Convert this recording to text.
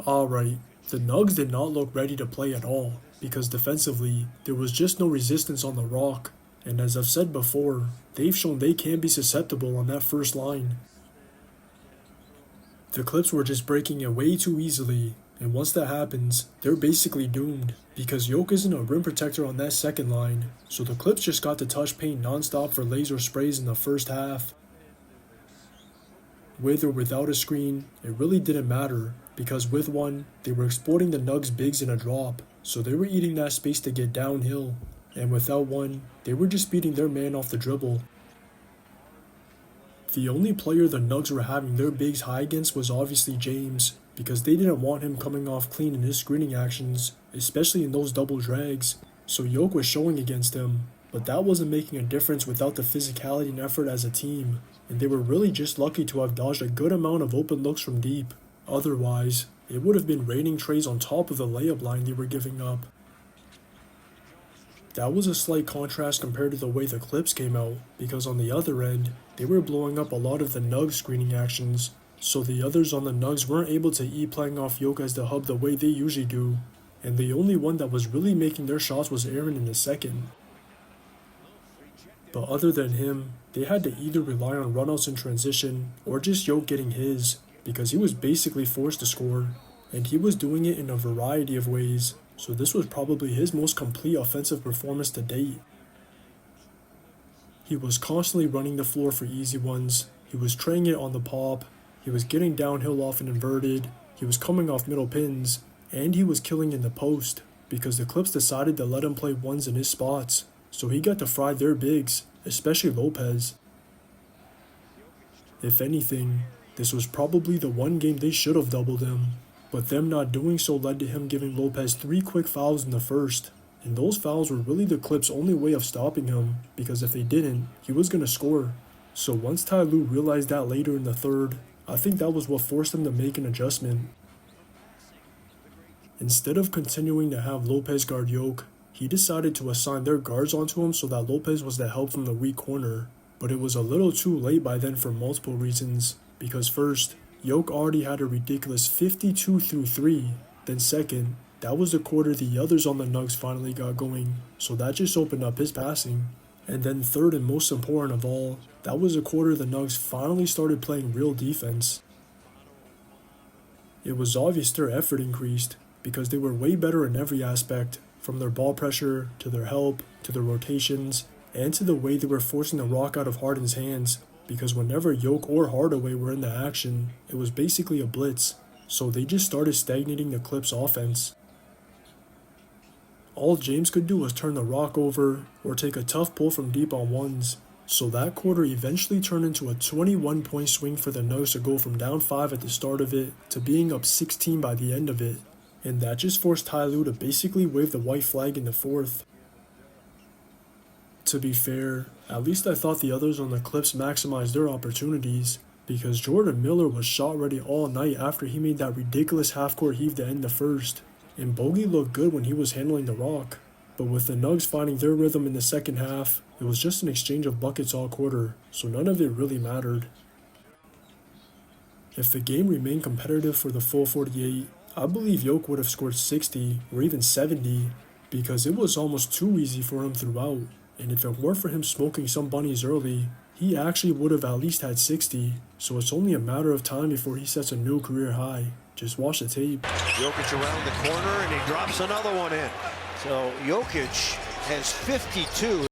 Alright, the Nugs did not look ready to play at all, because defensively, there was just no resistance on the rock, and as I've said before, they've shown they can be susceptible on that first line. The Clips were just breaking it way too easily, and once that happens, they're basically doomed, because Jokic isn't a rim protector on that second line, so the Clips just got to touch paint non-stop for laser sprays in the first half. With or without a screen, it really didn't matter, because with one, they were exploiting the Nugs' bigs in a drop, so they were eating that space to get downhill, and without one, they were just beating their man off the dribble. The only player the Nugs were having their bigs high against was obviously James, because they didn't want him coming off clean in his screening actions, especially in those double drags, so Jokic was showing against him, but that wasn't making a difference without the physicality and effort as a team, and they were really just lucky to have dodged a good amount of open looks from deep. Otherwise, it would have been raining trays on top of the layup line they were giving up. That was a slight contrast compared to the way the Clips came out, because on the other end, they were blowing up a lot of the Nugs screening actions, so the others on the Nugs weren't able to eat playing off Jokic as the hub the way they usually do, and the only one that was really making their shots was Aaron in the second. But other than him, they had to either rely on runouts in transition or just Jokic getting his, because he was basically forced to score, and he was doing it in a variety of ways, so this was probably his most complete offensive performance to date. He was constantly running the floor for easy ones, he was traying it on the pop, he was getting downhill off an inverted, he was coming off middle pins, and he was killing in the post, because the Clips decided to let him play ones in his spots, so he got to fry their bigs, especially Lopez. If anything, this was probably the one game they should have doubled him, but them not doing so led to him giving Lopez 3 quick fouls in the first, and those fouls were really the Clips' only way of stopping him, because if they didn't, he was going to score. So once Ty Lue realized that later in the third, I think that was what forced him to make an adjustment. Instead of continuing to have Lopez guard Jokic, he decided to assign their guards onto him so that Lopez was the help from the weak corner, but it was a little too late by then for multiple reasons, because first, Jokic already had a ridiculous 52-3, then second, that was the quarter the others on the Nugs finally got going, so that just opened up his passing, and then third and most important of all, that was a quarter the Nugs finally started playing real defense. It was obvious their effort increased, because they were way better in every aspect, from their ball pressure, to their help, to their rotations, and to the way they were forcing the rock out of Harden's hands, because whenever Jokic or Hardaway were in the action, it was basically a blitz, so they just started stagnating the Clips' offense. All James could do was turn the rock over, or take a tough pull from deep on ones, so that quarter eventually turned into a 21-point swing for the Nugs to go from down 5 at the start of it, to being up 16 by the end of it, and that just forced Ty Lue to basically wave the white flag in the fourth. To be fair, at least I thought the others on the Clips maximized their opportunities, because Jordan Miller was shot ready all night after he made that ridiculous half-court heave to end the first, and Bogey looked good when he was handling the rock, but with the Nugs finding their rhythm in the second half, it was just an exchange of buckets all quarter, so none of it really mattered. If the game remained competitive for the full 48, I believe Jokic would have scored 60 or even 70, because it was almost too easy for him throughout. And if it weren't for him smoking some bunnies early, he actually would have at least had 60, so it's only a matter of time before he sets a new career high. Just watch the tape. Jokic around the corner, and he drops another one in. So Jokic has 52.